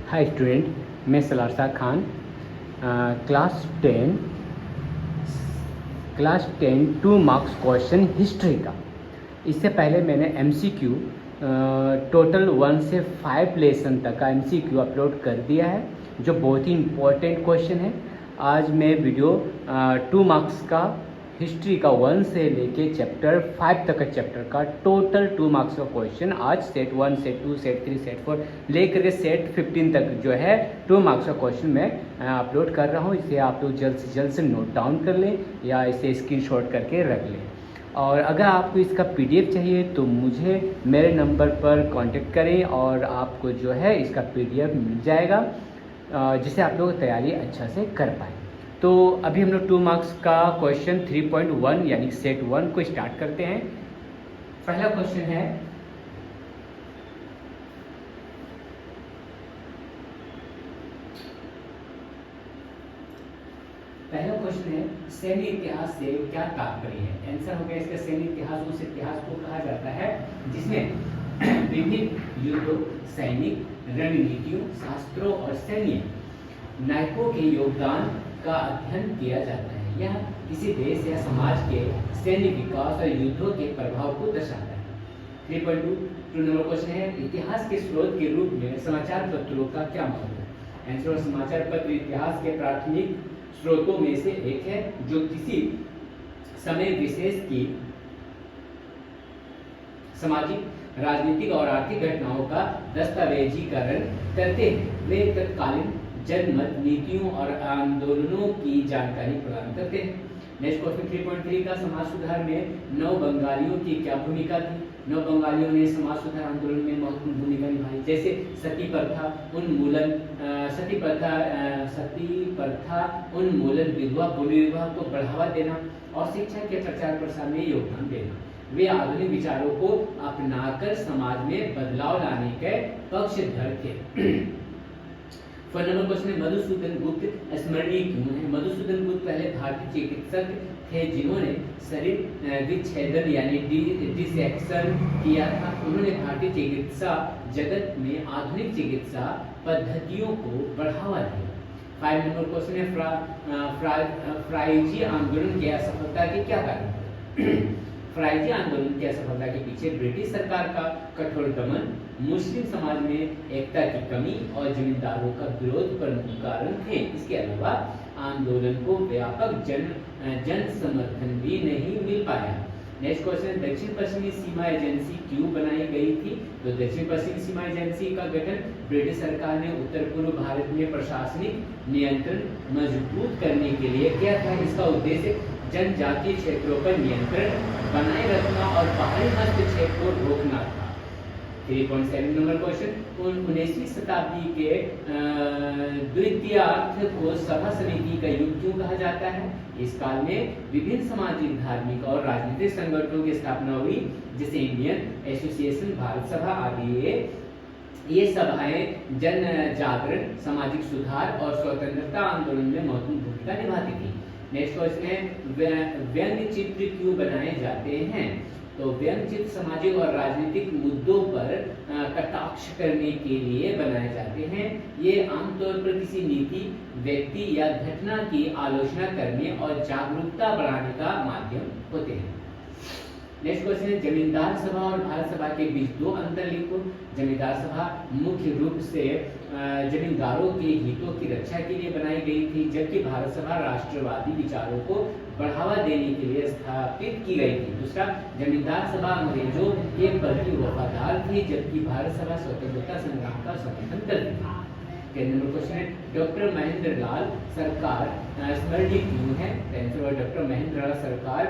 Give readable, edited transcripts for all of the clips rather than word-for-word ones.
हाय student, मैं Salarsa Khan, class 10 2 marks question history का। इससे पहले मैंने MCQ टोटल 1 से 5 लेसन तक का MCQ अपलोड कर दिया है, जो बहुत ही इम्पोर्टेंट क्वेश्चन है। आज मैं वीडियो 2 मार्क्स का हिस्ट्री का 1 से लेके चैप्टर 5 तक का चैप्टर का टोटल 2 मार्क्स का क्वेश्चन आज सेट 1, सेट 2, सेट 3, सेट 4 लेकर के सेट 15 तक जो है 2 मार्क्स का क्वेश्चन मैं अपलोड कर रहा हूँ। इसे आप लोग जल्द से नोट डाउन कर लें या इसे स्क्रीनशॉट करके रख लें। और अगर आपको इसका PDF चाहिए तो मुझे मेरे नंबर पर कांटेक्ट करें और आपको जो है इसका PDF मिल जाएगा, जिससे आप लोग तैयारी अच्छा से कर पाएँ। तो अभी हम लोग 2 मार्क्स का क्वेश्चन 3.1 यानी सेट 1 को स्टार्ट करते हैं। पहला क्वेश्चन है, सैन्य इतिहास से क्या तात्पर्य है। आंसर हो गया इसका सैन्य इतिहास उस इतिहास को कहा जाता है जिसमें विभिन्न युद्धों, सैनिक रणनीतियों, शास्त्रों और सैन्य नायकों के योगदान का अध्ययन किया जाता है। यह किसी देश या समाज के सैन्य विकास और युद्धों के प्रभाव को दर्शाता है। 3.2 नंबर क्वेश्चन है, इतिहास के स्रोत के रूप में समाचार पत्रों का क्या महत्व है। आंसर, समाचार पत्र इतिहास के प्राथमिक स्रोतों में से एक है जो किसी समय विशेष की सामाजिक, राजनीतिक और आर्थिक घटनाओं का दस्तावेजीकरण करते हैं। वे तत्कालीन जनमत, नीतियों और आंदोलनों की जानकारी प्रदान करते हैं। नेक्स्ट क्वेश्चन 3.3 का, समाज सुधार में नव बंगालियों की क्या भूमिका थी। नव बंगालियों ने समाज सुधार आंदोलन में महत्वपूर्ण भूमिका निभाई, जैसे सती प्रथा उन्मूलन, विधवा विवाह को बढ़ावा देना और शिक्षा के प्रचार प्रसार में योगदान देना। वे आधुनिक विचारों को अपनाकर समाज में बदलाव लाने के पक्षधर थे। फर्स्ट नंबर क्वेश्चन है, मधुसूदन गुप्त स्मरणीय क्यों है। मधुसूदन गुप्त पहले भारतीय चिकित्सक थे जिन्होंने शरीर विच्छेदन यानी डिसेक्शन किया था। उन्होंने भारतीय चिकित्सा जगत में आधुनिक चिकित्सा पद्धतियों को बढ़ावा दिया। 5 नंबर क्वेश्चन है, फ्राइजी आंदोलन की असफलता के क्या कारण। फ्राइजी आंदोलन की असफलता के पीछे ब्रिटिश सरकार का कठोर दमन, मुस्लिम समाज में एकता की कमी और जमींदारों का विरोध प्रमुख कारण थे। इसके अलावा आंदोलन को व्यापक जन समर्थन भी नहीं मिल पाया। नेक्स्ट क्वेश्चन, दक्षिण पश्चिमी सीमा एजेंसी क्यों बनाई गई थी। तो दक्षिण पश्चिमी सीमा एजेंसी का गठन ब्रिटिश सरकार ने उत्तर पूर्व भारत में प्रशासनिक नियंत्रण मजबूत करने के लिए किया था। इसका उद्देश्य जनजातीय क्षेत्रों पर नियंत्रण बनाए रखना और बाहरी हस्तक्षेप को रोकना था। 3.7 नंबर क्वेश्चन, 19वीं शताब्दी के द्वितीयार्ध को सभा समिति का युग क्यों कहा जाता है। इस काल में विभिन्न सामाजिक, धार्मिक और राजनीतिक संगठनों की स्थापना हुई, जैसे इंडियन एसोसिएशन, भारत सभा आदि। ये सभाएं जन जागरण, सामाजिक सुधार और स्वतंत्रता आंदोलन में महत्वपूर्ण भूमिका निभाती थी। नेक्स्ट क्वेश्चन है, व्यंग्य चित्र क्यों बनाए जाते हैं। तो व्यंग्य चित्र सामाजिक और राजनीतिक मुद्दों पर कटाक्ष करने के लिए बनाए जाते हैं। ये आमतौर पर किसी नीति, व्यक्ति या घटना की आलोचना करने और जागरूकता बढ़ाने का माध्यम होते हैं। नेक्स्ट क्वेश्चन है, जमींदार सभा और भारत सभा के बीच 2 अंतर लिखो। जमींदार सभा मुख्य रूप से जमींदारों के हितों की रक्षा के लिए बनाई गई थी, जबकि भारत सभा राष्ट्रवादी विचारों को बढ़ावा देने के लिए स्थापित की गई थी। दूसरा, जमींदार सभा अंग्रेजों के प्रति वफादार थी, जबकि भारत सभा स्वतंत्रता संग्राम का समर्थन करती थी। नंबर क्वेश्चन है, डॉक्टर महेंद्र लाल सरकार स्मरणीय क्यों है। डॉक्टर महेंद्र लाल सरकार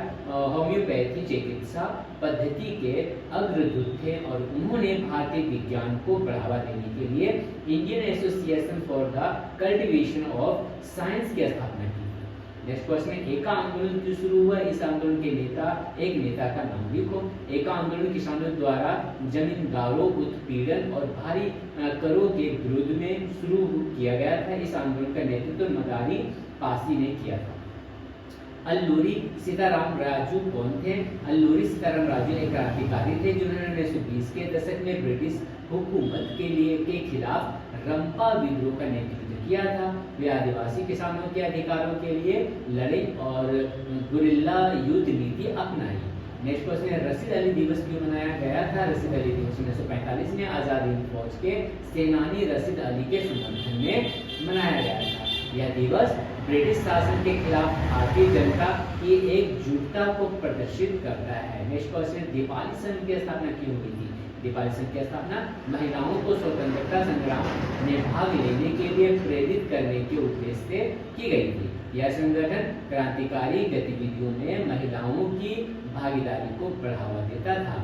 होम्योपैथी चिकित्सा पद्धति के अग्रदूत थे और उन्होंने भारतीय विज्ञान को बढ़ावा देने के लिए Indian association for the cultivation of science की स्थापना की। नेक्स्ट क्वेश्चन है, एका आंदोलन क्यों शुरू हुआ। इस आंदोलन के एक नेता का नाम लिखो। एका आंदोलन किसानों द्वारा जमींदारों उत्पीड़न और भारी करों के विरोध में शुरू किया गया था। इस आंदोलन का नेतृत्व मदारी पासी ने किया था। अल्लूरी सीताराम राजू कौन थे। अल्लूरी सीताराम राजू एक क्रांतिकारी थे जिन्होंने 1920 के दशक में ब्रिटिश हुकूमत के खिलाफ रंपा विद्रोह का नेतृत्व किया था। वे आदिवासी किसानों के अधिकारों के लिए लड़े और गुरिल्ला युद्ध नीति अपनाई। नेक्स्ट क्वेश्चन है, रशीद अली दिवस क्यों मनाया गया था? रशीद अली दिवस 1945 में आज़ाद हिंद फौज के सेनानी रशीद अली के समर्थन में मनाया गया था। यह दिवस ब्रिटिश शासन के खिलाफ भारतीय जनता की एकजुटता को प्रदर्शित करता है। नेक्स्ट क्वेश्चन, दीपावली संघ की स्थापना क्यों हुई थी? दीपावली संघ की स्थापना महिलाओं को स्वतंत्रता संग्राम में भाग लेने के लिए प्रेरित करने के उद्देश्य से की गई थी। यह संगठन क्रांतिकारी गतिविधियों में महिलाओं की भागीदारी को बढ़ावा देता था।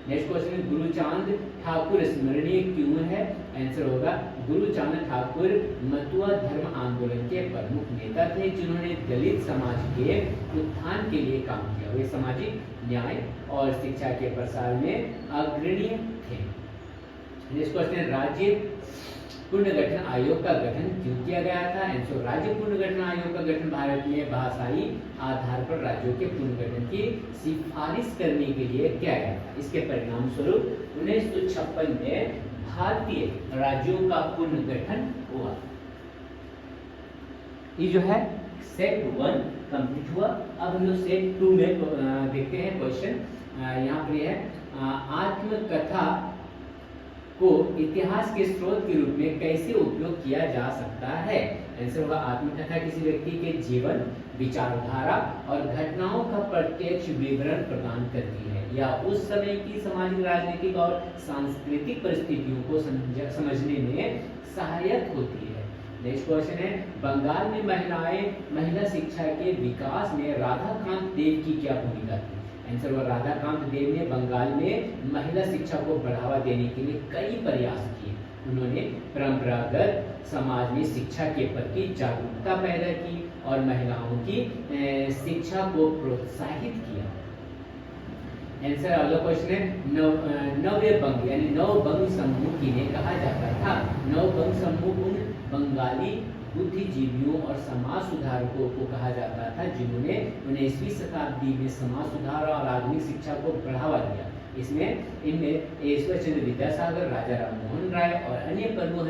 नेक्स्ट क्वेश्चन, गुरुचांद ठाकुर स्मरणीय क्यों है? आंसर होगा, गुरुचांद ठाकुर मतुआ धर्म आंदोलन के प्रमुख नेता थे, जिन्होंने दलित समाज के उत्थान के लिए काम किया। वे सामाजिक न्याय और शिक्षा के प्रसार में अग्रणी थे। नेक्स्ट क्वेश्चन, राज्य पुनर्गठन आयोग का गठन क्यों किया गया था? आंसर, राज्य पुनर्गठन आयोग का गठन भारत में भाषाई आधार पर राज्यों के पुनर्गठन की सिफारिश करने के लिए किया गया था। इसके परिणाम स्वरूप 1956 में भारतीय राज्यों का पुनर्गठन हुआ। ये जो है सेट 1 कंप्लीट हुआ। अब हम लोग सेट 2 में देखते हैं क्वेश्चन। यहाँ पर है, आत्मकथा को इतिहास के स्रोत के रूप में कैसे उपयोग किया जा सकता है? आंसर होगा, आत्मकथा किसी व्यक्ति के जीवन, विचारधारा और घटनाओं का प्रत्यक्ष विवरण प्रदान करती है या उस समय की सामाजिक, राजनीतिक और सांस्कृतिक परिस्थितियों को समझने में सहायक होती है। नेक्स्ट क्वेश्चन है, बंगाल में महिला शिक्षा के विकास में राधाकांत देव की क्या भूमिका थी? आंसर हुआ, राधाकांत देव ने बंगाल में महिला शिक्षा को बढ़ावा देने के लिए कई प्रयास किए। उन्होंने परंपरागत समाज में शिक्षा के प्रति जागरूकता पैदा की और महिलाओं की शिक्षा को प्रोत्साहित किया। आंसर अगला क्वेश्चन है, नव्य बंग यानी नवबंग समूह किन्हें कहा जाता था? नवबंग समूह उन बंगाली बुद्धिजीवियों और समाज सुधारकों को कहा जाता था जिन्होंने 19वीं शताब्दी में समाज सुधार और आधुनिक शिक्षा को बढ़ावा दिया। इनमें ईश्वर चंद्र विद्यासागर, राजा राम मोहन राय और अन्य प्रमुख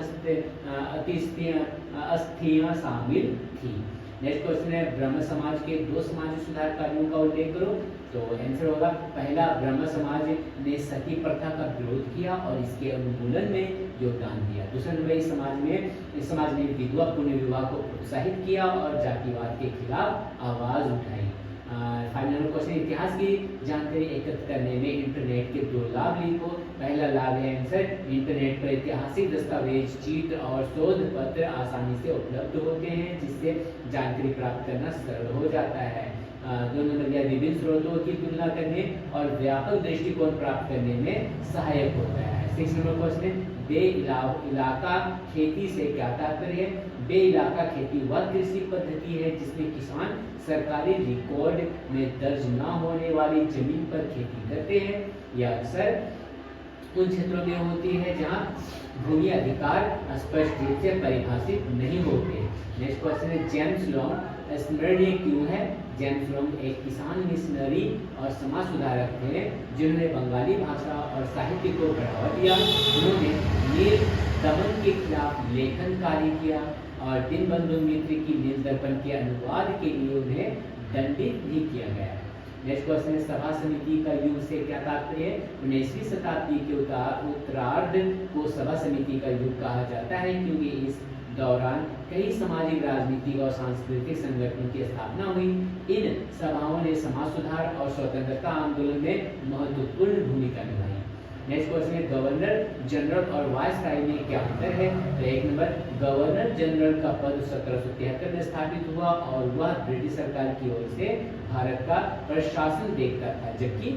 अस्थियां शामिल थी। नेक्स्ट क्वेश्चन है, ब्रह्म समाज के 2 समाज सुधार कार्यों का उल्लेख करो। तो आंसर होगा, पहला, ब्रह्म समाज ने सती प्रथा का विरोध किया और इसके उन्मूलन में योगदान दिया। दूसरा नंबर, इस समाज ने विधवा पुनर्विवाह को प्रोत्साहित किया और जातिवाद के खिलाफ आवाज उठाई। फाइनल क्वेश्चन, इतिहास की जानकारी एकत्र करने में इंटरनेट के 2 लाभ लिखो। पहला लाभ है आंसर, इंटरनेट पर ऐतिहासिक दस्तावेज, चित्र और शोध पत्र आसानी से उपलब्ध होते हैं, जिससे जानकारी प्राप्त करना सरल हो जाता है। 2 नंबर, यह विभिन्न स्रोतों की तुलना करने और व्यापक दृष्टिकोण प्राप्त करने में सहायक होता है। 6 नंबर क्वेश्चन, बे इलाका खेती से क्या तात्पर्य है? बे इलाका खेती वह कृषि पद्धति है जिसमें किसान सरकारी रिकॉर्ड में दर्ज न होने वाली जमीन पर खेती करते हैं। यह अक्सर उन क्षेत्रों में होती है जहां भूमि अधिकार स्पष्ट रूप से परिभाषित नहीं होते। नेक्स्ट क्वेश्चन है, जेम्स लॉन्ग स्मरणीय क्यों है? जेम्स लॉन्ग एक किसान मिशनरी और समाज सुधारक थे जिन्होंने बंगाली भाषा और साहित्य को बढ़ावा दिया। उन्होंने नील दमन के खिलाफ लेखन कार्य किया और दीनबंधु मित्र की नील दर्पण के अनुवाद के लिए उन्हें दंडित भी किया गया। नेक्स्ट क्वेश्चन है, सभा समिति का युग से क्या तात्पर्य है? 19वीं शताब्दी के उत्तरार्ध को सभा समिति का युग कहा जाता है क्योंकि इस दौरान कई सामाजिक, राजनीतिक और सांस्कृतिक संगठनों की स्थापना हुई। इन सभाओं ने समाज सुधार और स्वतंत्रता आंदोलन में महत्वपूर्ण भूमिका निभाई। नेक्स्ट क्वेश्चन है, गवर्नर जनरल और वायसराय में क्या अंतर है? तो 1 नंबर, गवर्नर जनरल का पद 1773 में स्थापित हुआ और वह ब्रिटिश सरकार की ओर से भारत का प्रशासन देखता था, जबकि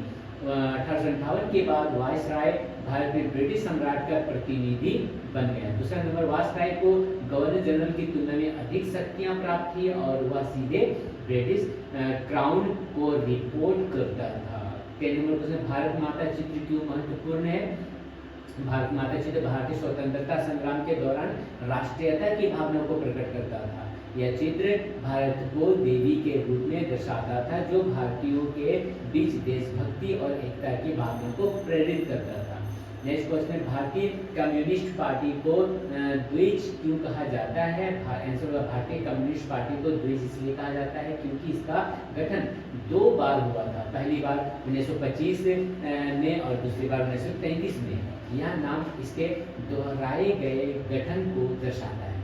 1858 के बाद वायसराय भारत में ब्रिटिश सम्राट का प्रतिनिधि बन गया। दूसरा नंबर, वायसराय को गवर्नर जनरल की तुलना में अधिक शक्तियां प्राप्त थी और वह सीधे ब्रिटिश क्राउन को रिपोर्ट करता था। 3 नंबर क्वेश्चन, भारत माता चित्र क्यों महत्वपूर्ण है? भारत माता चित्र भारतीय स्वतंत्रता संग्राम के दौरान राष्ट्रीयता की भावना को प्रकट करता था। यह चित्र भारत को देवी के रूप में दर्शाता था, जो भारतीयों के बीच देशभक्ति और एकता की भावना को प्रेरित करता था। नेक्स्ट क्वेश्चन है भारतीय कम्युनिस्ट पार्टी को द्विज क्यों कहा जाता है? आंसर होगा भारतीय कम्युनिस्ट पार्टी को द्विज इसलिए कहा जाता है क्योंकि इसका गठन 2 बार हुआ था, पहली बार 1925 में और दूसरी बार 1933 में। यह नाम इसके दोहराए गए गठन को दर्शाता है।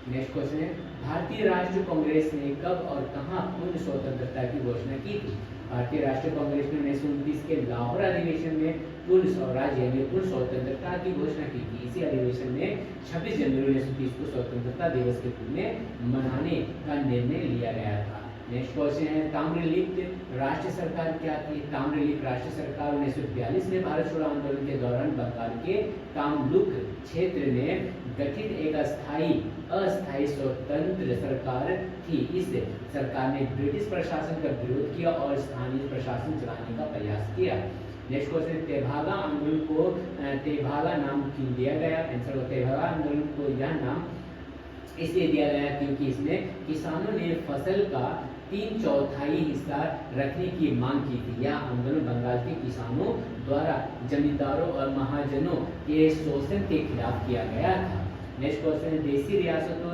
नेक्स्ट क्वेश्चन है भारतीय राष्ट्रीय कांग्रेस ने कब और कहां पूर्ण स्वतंत्रता की घोषणा की थी? भारतीय राष्ट्रीय कांग्रेस ने 1929 के लाहौर अधिवेशन में पूर्ण स्वराज्य यानी पूर्ण स्वतंत्रता की घोषणा की थी। इसी अधिवेशन में 26 जनवरी 1930 को स्वतंत्रता दिवस के रूप में मनाने का निर्णय लिया गया था। नेक्स्ट क्वेश्चन है ताम्रलिप्त राष्ट्र सरकार क्या थी? ताम्रलिप्त राष्ट्र सरकार 1942 में भारत छोड़ो आंदोलन के दौरान बंगाल के तामलुक क्षेत्र में गठित एक अस्थायी स्वतंत्र सरकार थी। इस सरकार ने ब्रिटिश प्रशासन का विरोध किया और स्थानीय प्रशासन चलाने का प्रयास किया। नेक्स्ट क्वेश्चन तेभागा आंदोलन को तेभागा नाम क्यों दिया गया? आंसर होगा तेभागा आंदोलन को यह नाम इसलिए दिया गया क्योंकि इसमें किसानों ने फसल का 3/4 हिस्सा रखने की मांग की थी। यह आंदोलन बंगाल के किसानों द्वारा जमींदारों और महाजनों के शोषण के खिलाफ किया गया था। नेक्स्ट क्वेश्चन है देशी रियासतों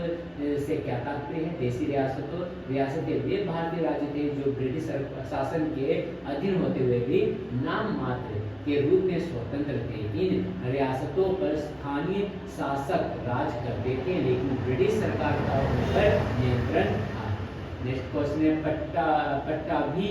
से क्या तात्पर्य है? देशी रियासतें वे भारतीय राज्य थे जो ब्रिटिश शासन के अधीन होते हुए भी नाम मात्र के रूप में स्वतंत्र थे। इन रियासतों पर स्थानीय शासक राज करते थे लेकिन ब्रिटिश सरकार का उन पर नियंत्रण था। नेक्स्ट क्वेश्चन है पट्टाभी